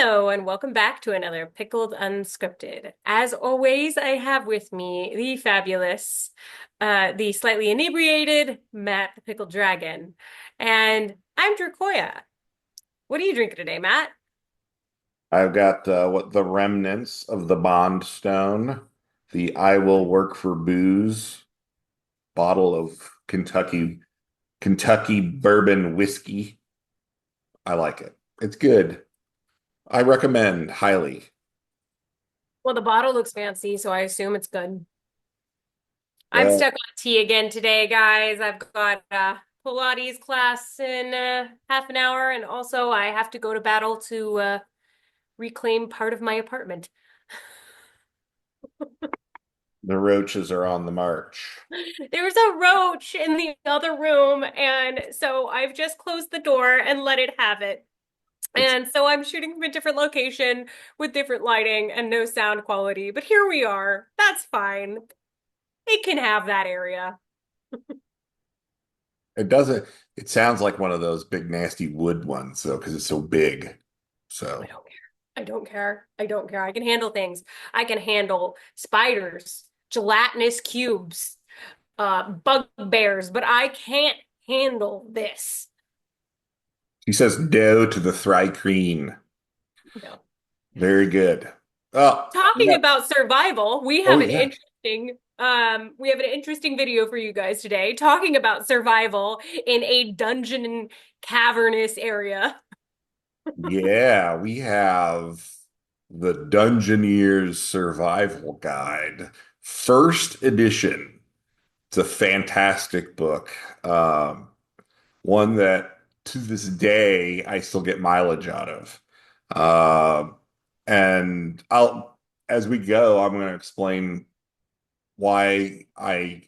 Hello, and welcome back to another Pickled Unscripted. As always, I have with me the fabulous, the slightly inebriated Matt the Pickled Dragon. And I'm Dracoya. What are you drinking today, Matt? I've got what the remnants of the Bond Stone, the I Will Work for Booze bottle of Kentucky bourbon whiskey. I like it. It's good. I recommend highly. Well, the bottle looks fancy, so I assume it's good. I'm Well, stuck on tea again today, guys. I've got a Pilates class in half an hour, and also I have to go to battle to reclaim part of my apartment. the roaches are on the march. There's a roach in the other room, and so I've just closed the door and let it have it. It's And so I'm shooting from a different location with different lighting and no sound quality. But here we are. That's fine. It can have that area. it doesn't it sounds like one of those big nasty wood ones though, because it's so big. I So don't care. I don't care. I don't care. I can handle things. I can handle spiders, gelatinous cubes, bugbears, but I can't handle this. he says no to the Thri-kreen. No. Very good. Oh, Talking yeah. about survival, Oh yeah. we have an interesting video for you guys today talking about survival in a dungeon and cavernous area. Yeah, we have the Dungeoneers Survival Guide, first edition. It's a fantastic book. One that to this day I still get mileage out of. And as we go, I'm going to explain why I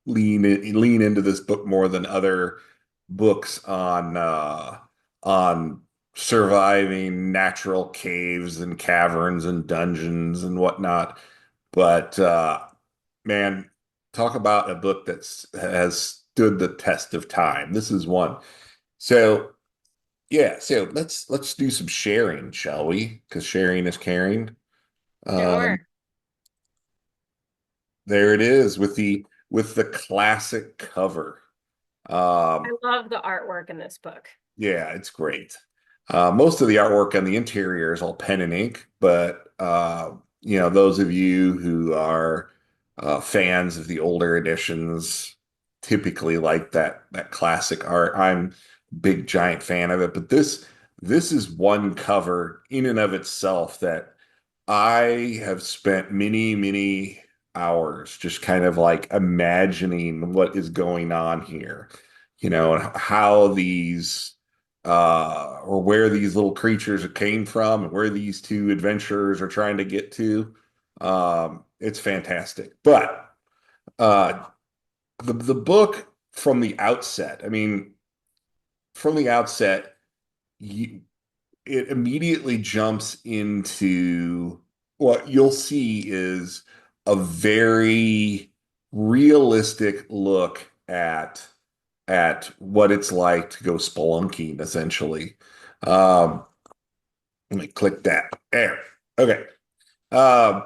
lean into this book more than other books on surviving natural caves and caverns and dungeons and whatnot. But man, talk about a book has stood the test of time. This is one. So yeah, so let's do some sharing, shall we? Because sharing is caring. Sure. Um, there it is with the classic cover. I Um, love the artwork in this book. yeah, it's great. Most of the artwork on the interior is all pen and ink, but those of you who are fans of the older editions typically like that classic art. I'm a big giant fan of it, but this is one cover in and of itself that I have spent many hours just kind of like imagining what is going on here, and how these or where these little creatures came from and where these two adventurers are trying to get to. It's fantastic. But uh, the book from the outset, I mean, from the outset, you, it immediately jumps into what you'll see is a very realistic look at what it's like to go spelunking, essentially. Um, Let me click that. There. Okay. Um,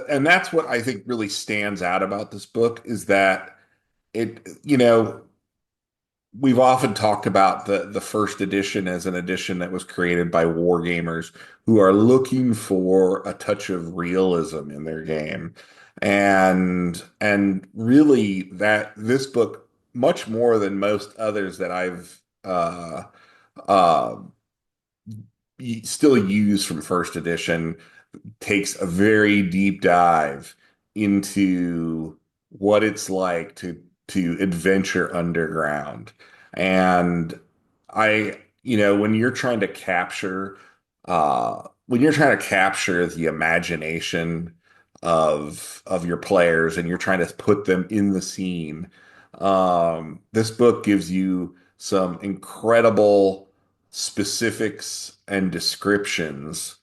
and that's what I think really stands out about this book is that we've often talked about the first edition as an edition that was created by wargamers who are looking for a touch of realism in their game. And really that this book, much more than most others that I've uh, still use from first edition, takes a very deep dive into what it's like to adventure underground. And when you're trying to capture the imagination of your players and you're trying to put them in the scene, this book gives you some incredible specifics and descriptions,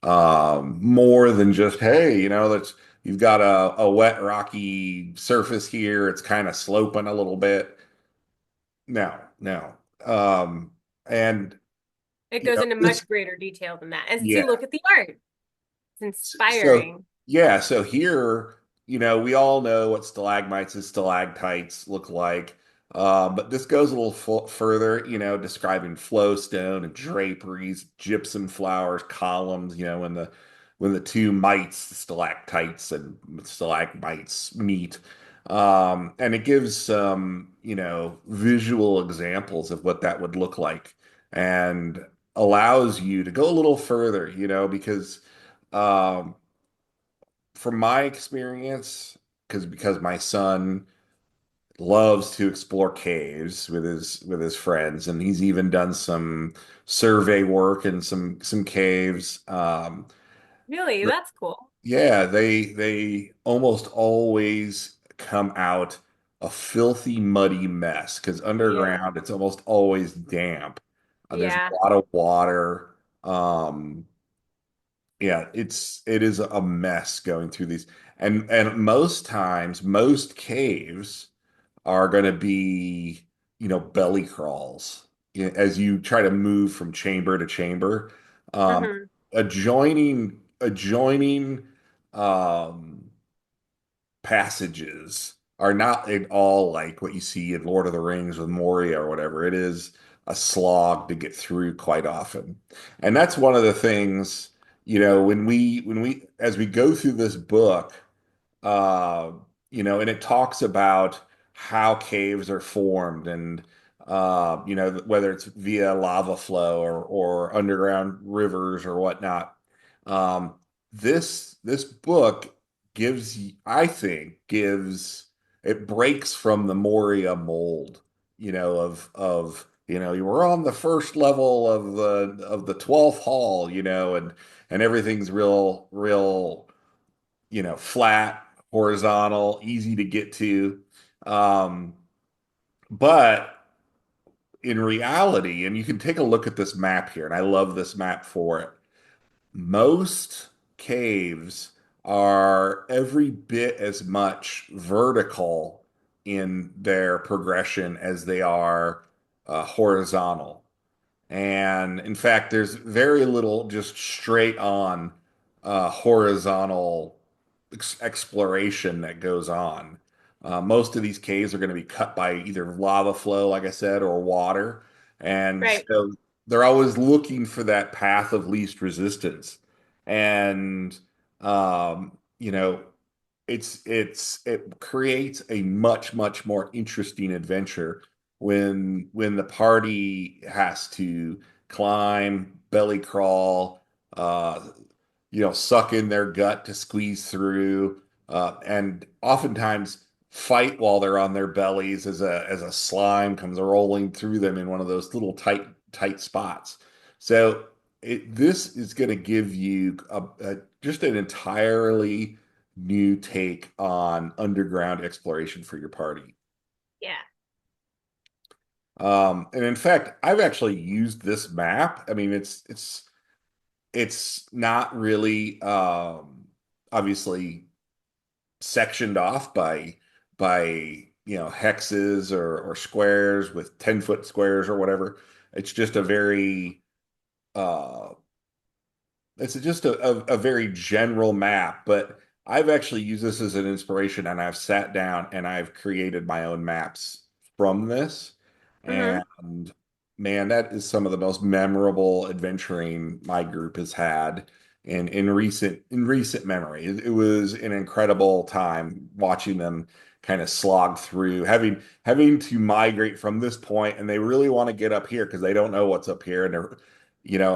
more than just, hey, that's you've got a wet, rocky surface here. It's kind of sloping a little bit. No, no. And It you goes know, into this, much greater detail than that. And see, yeah. look at the art. It's So inspiring. yeah, so here, we all know what stalagmites and stalactites look like. But this goes a little further, describing flowstone and draperies, gypsum flowers, columns, when the two mites, the stalactites and stalagmites meet. And it gives some, visual examples of what that would look like and allows you to go a little further, because um, from my experience, because my son loves to explore caves with his friends, and he's even done some survey work in some caves. Really, But that's cool. yeah, they almost always come out a filthy, muddy mess because Yeah. underground it's almost always damp. There's a Yeah. lot of water. Yeah, it is a mess going through these. And most times, most caves are going to be, belly crawls. As you try to move from chamber to chamber. Um, Hmm. adjoining passages are not at all like what you see in Lord of the Rings with Moria or whatever. It is a slog to get through quite often. And that's one of the things, when we as we go through this book, uh, and it talks about how caves are formed and whether it's via lava flow or underground rivers or whatnot. Um, this book I think, gives it breaks from the Moria mold, you were on the first level of the 12th hall, and everything's real, flat, horizontal, easy to get to. Um, but in reality, and you can take a look at this map here, and I love this map for it. Most caves are every bit as much vertical in their progression as they are horizontal. And in fact, there's very little just straight on horizontal exploration that goes on. Most of these caves are going to be cut by either lava flow, like I said, or water. And Right. so they're always looking for that path of least resistance. And, um, you know, it creates a much, much more interesting adventure when the party has to climb, belly crawl, suck in their gut to squeeze through, and oftentimes fight while they're on their bellies as a slime comes rolling through them in one of those little tight spots. So this is going to give you just an entirely new take on underground exploration for your party. Yeah. And in fact, I've actually used this map. I mean, it's not really obviously sectioned off by hexes or squares with 10-foot squares or whatever. It's just a very uh, it's just a very general map, but I've actually used this as an inspiration and I've sat down and I've created my own maps from this. Hmm. And man, that is some of the most memorable adventuring my group has had in recent memory. It was an incredible time watching them kind of slog through, having to migrate from this point, and they really want to get up here because they don't know what's up here, and they're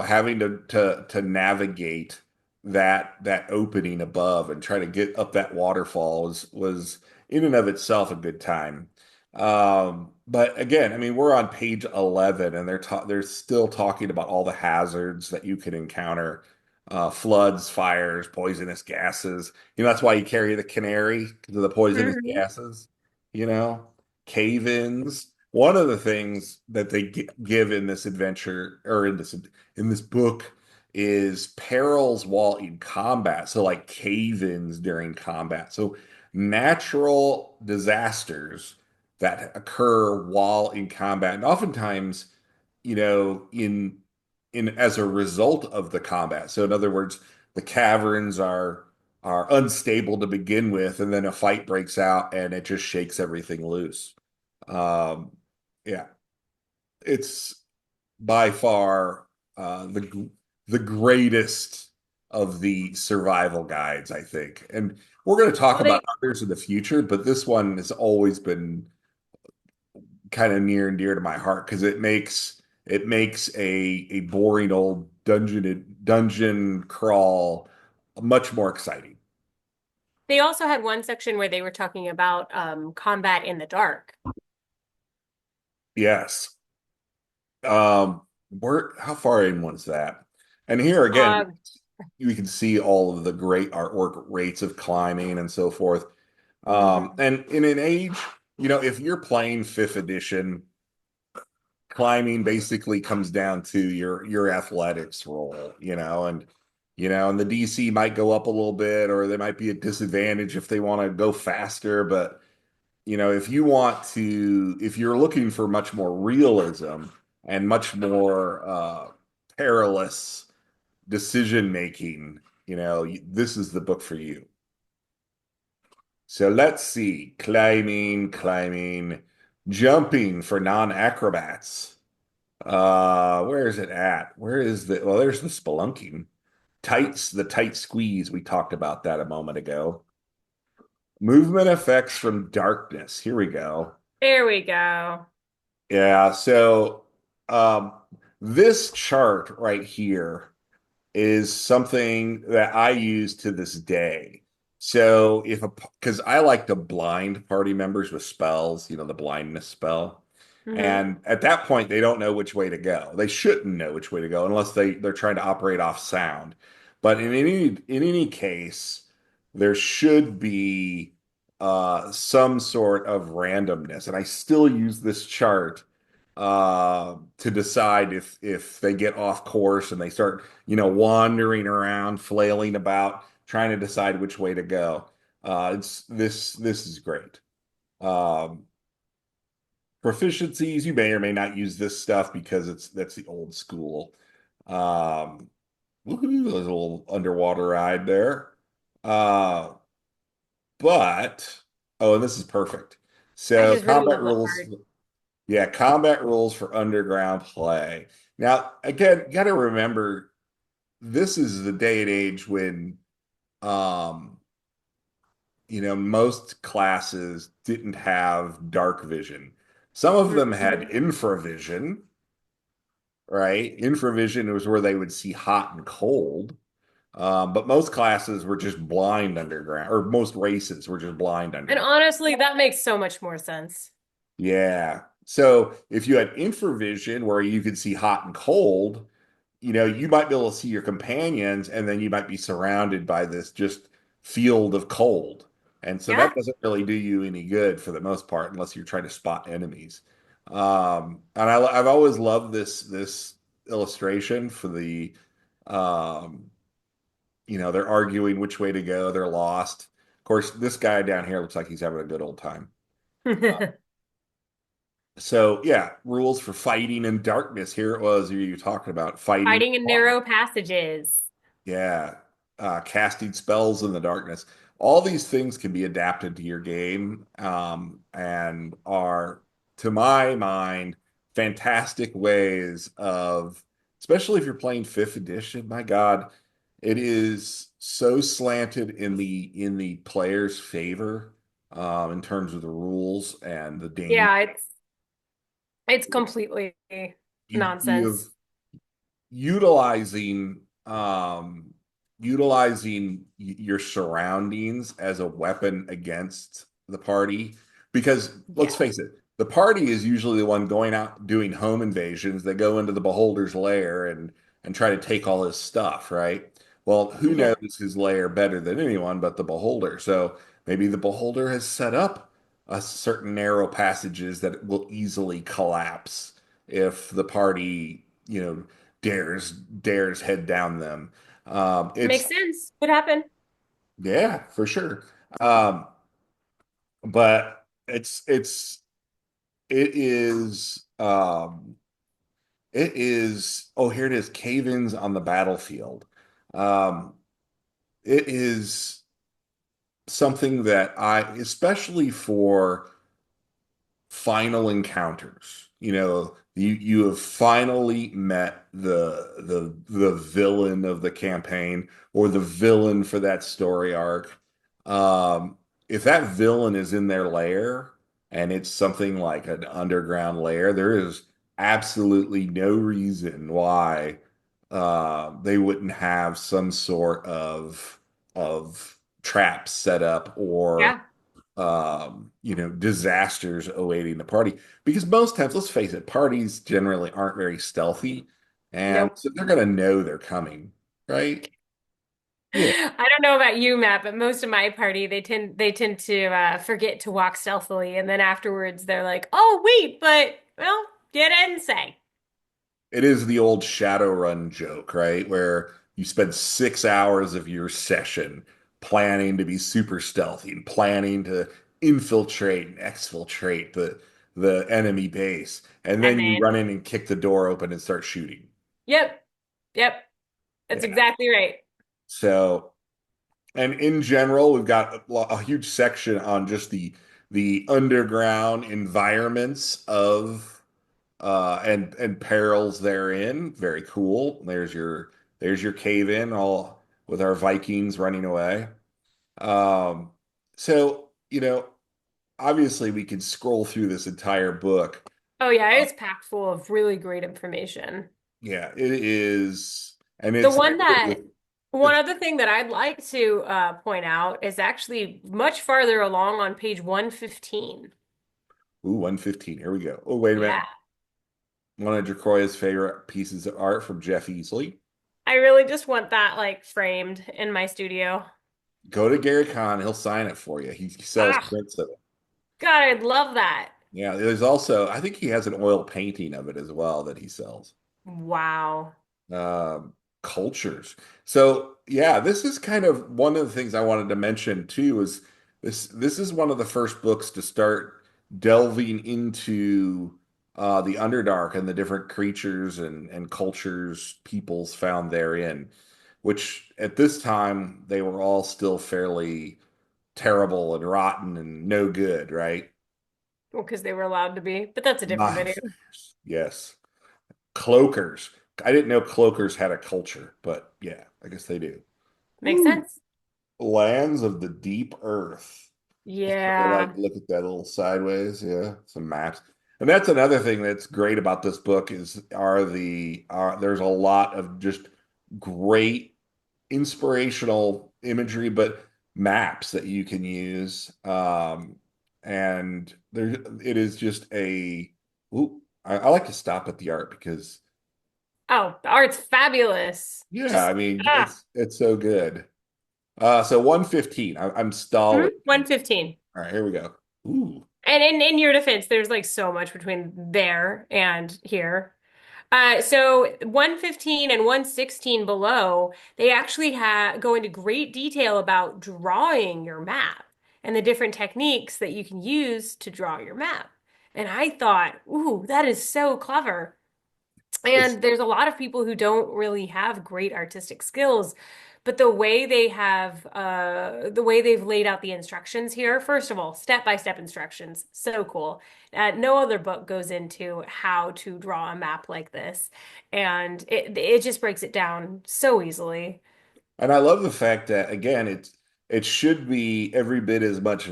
having to navigate that opening above and try to get up that waterfall was in and of itself a good time. But again, I mean, we're on page 11 and they're still talking about all the hazards that you can encounter. Floods, fires, poisonous gases. That's why you carry the canary because of the poisonous Hmm. gases, you know, cave-ins. One of the things that they give in this adventure or in this book is perils while in combat. So like cave-ins during combat. So natural disasters that occur while in combat. And oftentimes, in in as a result of the combat. So in other words, the caverns are unstable to begin with, and then a fight breaks out and it just shakes everything loose. Um, yeah, it's by far the greatest of the survival guides, I think. And we're going to talk Well, about others in the future, but this one has always been kind of near and dear to my heart because it makes a boring old dungeon crawl much more exciting. they also had one section where they were talking about combat in the dark. Yes. Where how far in was that? And here again, Uh, we can see all of the great artwork rates of climbing and so forth. mhm. And in an age, if you're playing fifth edition, climbing basically comes down to your athletics roll, and the DC might go up a little bit, or they might be at disadvantage if they want to go faster. But if you're looking for much more realism and much more perilous decision making, this is the book for you. So let's see. Climbing, jumping for non-acrobats. Where is it at? Well, there's the spelunking. The tight squeeze. We talked about that a moment ago. Movement effects from darkness. Here we go. There we go. Yeah, so um, this chart right here is something that I use to this day. So because I like to blind party members with spells, the blindness spell. Hmm. And at that point, they don't know which way to go. They shouldn't know which way to go unless they're trying to operate off sound. But in any case, there should be some sort of randomness. And I still use this chart to decide if they get off course and they start, wandering around, flailing about, trying to decide which way to go. It's this is great. Um, Proficiencies, you may or may not use this stuff because that's the old school. Um, Woohoo, there's a little underwater ride there. Uh, but oh, and this is perfect. I So just really combat love the rules. art. Yeah, combat rules for underground play. Now, again, you got to remember this is the day and age when um, most classes didn't have dark vision. Some of them had Mhm. infravision, right? Infravision was where they would see hot and cold. But most classes were just blind underground, or most races were just blind And underground. honestly, that makes so much more sense. Yeah. So if you had infravision where you could see hot and cold, you might be able to see your companions, and then you might be surrounded by this just field of cold. And so Yeah. that doesn't really do you any good for the most part, unless you're trying to spot enemies. And I've always loved this illustration for um, they're arguing which way to go. They're lost. Of course, this guy down here looks like he's having a good old time. So yeah, rules for fighting in darkness. Here it was. You talking about fighting. Fighting in narrow passages. Yeah, casting spells in the darkness. All these things can be adapted to your game, and are, to my mind, fantastic ways of, especially if you're playing fifth edition. My God, it is so slanted in the player's favor, in terms of the rules and the danger. Yeah, it's completely You have nonsense. utilizing your surroundings as a weapon against the party, because let's Yeah. face it, the party is usually the one going out doing home invasions. They go into the beholder's lair and try to take all his stuff, right? Well, who Yeah. knows his lair better than anyone but the beholder? So maybe the beholder has set up a certain narrow passages that will easily collapse if the party, dares head down them. Makes It's sense. What happened? Yeah, for sure. Um, but it is It is, oh, here it is, Cave-ins on the battlefield. Um, it is something that especially for final encounters. You have finally met the villain of the campaign or the villain for that story arc. If that villain is in their lair and it's something like an underground lair, there is absolutely no reason why they wouldn't have some sort of traps set up or Yeah. disasters awaiting the party. Because most times, let's face it, parties generally aren't very stealthy, and Nope. so they're going to know they're coming, right? Yeah, I don't know about you, Matt, but most of my party they tend to forget to walk stealthily, and then afterwards they're like, "Oh, wait, but well, you didn't say." it is the old Shadowrun joke, right? Where you spend 6 hours of your session planning to be super stealthy and planning to infiltrate and exfiltrate the enemy base, and And then you then, run in and kick the door open and start shooting. yep, yep, that's Yeah. exactly right. So And in general, we've got a huge section on just the underground environments of and perils therein. Very cool. There's your cave in all with our Vikings running away. Um, so obviously we could scroll through this entire book. Oh yeah, Uh, it's packed full of really great information. yeah, it is, and The it's one that one it's other thing that I'd like to point out is actually much farther along on page 115. 115. Here we go. Oh, wait a minute. Yeah. One of Jacoya's favorite pieces of art from Jeff Easley. I really just want that like framed in my studio. Go to Gary Kahn, he'll sign it for you. He sells Ah, prints of it. God, I'd love that. Yeah, there's also, I think he has an oil painting of it as well that he sells. Wow. Um, Cultures. So yeah, this is kind of one of the things I wanted to mention too, is this is one of the first books to start delving into the Underdark and the different creatures and cultures peoples found therein, which at this time they were all still fairly terrible and rotten and no good, right? Well, because they were allowed to be, but that's a different video. Knives. Yes. Cloakers. I didn't know cloakers had a culture, but yeah, I guess they do. Makes Ooh. sense. Lands of the Deep Earth. Just sort of like Yeah. look at that little sideways, yeah, some maps. And that's another thing that's great about this book is there's a lot of just great inspirational imagery, but maps that you can use. And there it is just I like to stop at the art because Oh, the art's fabulous. yeah, I Just mean it's so good. So 115. I'm stalling. 115. All right, here we go. Ooh. And in your defense, there's like so much between there and here. So 115 and 116 below, they actually go into great detail about drawing your map and the different techniques that you can use to draw your map. And I thought, ooh, that is so clever. It's And there's a lot of people who don't really have great artistic skills, but the way they've laid out the instructions here, first of all, step-by-step instructions, so cool. No other book goes into how to draw a map like this, and it just breaks it down so easily. And I love the fact that again, it should be every bit as much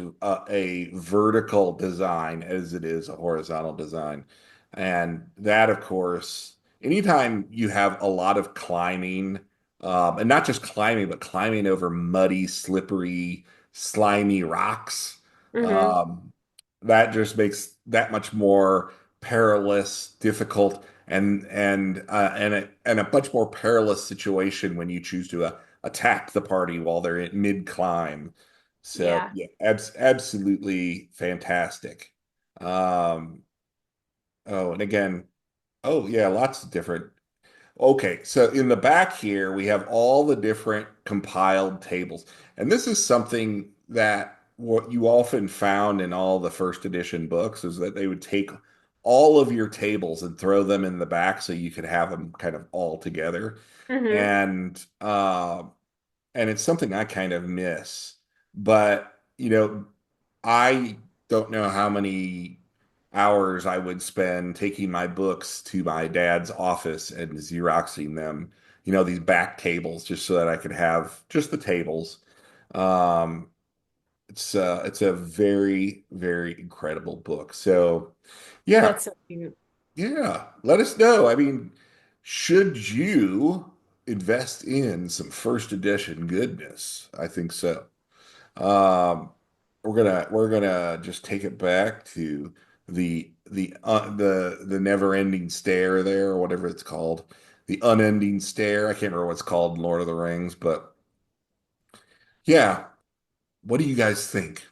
a vertical design as it is a horizontal design. And that, of course, anytime you have a lot of climbing, and not just climbing, but climbing over muddy, slippery, slimy rocks, Hmm. um, that just makes that much more perilous, difficult, and a much more perilous situation when you choose to attack the party while they're in mid climb. So Yeah. yeah, absolutely fantastic. Um, oh, and again, oh yeah, lots of different. Okay, so in the back here we have all the different compiled tables, and this is something that what you often found in all the first edition books is that they would take all of your tables and throw them in the back so you could have them kind of all together. Hmm. And and it's something I kind of miss. But, I don't know how many hours I would spend taking my books to my dad's office and Xeroxing them, these back tables just so that I could have just the tables. Um, it's a very, very incredible book. So, yeah, That's so cute. yeah, let us know. I mean, should you invest in some first edition goodness? I think so. Um, we're gonna just take it back to the never-ending stare there, or whatever it's called, the unending stare. I can't remember what it's called in Lord of the Rings, but yeah. What do you guys think?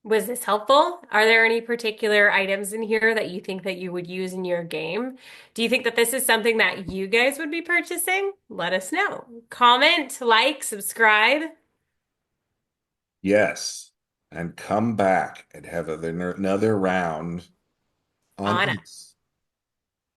Was this helpful? Are there any particular items in here that you think that you would use in your game? Do you think that this is something that you guys would be purchasing? Let us know. Comment, like, subscribe Yes, and come back and have another round on on us.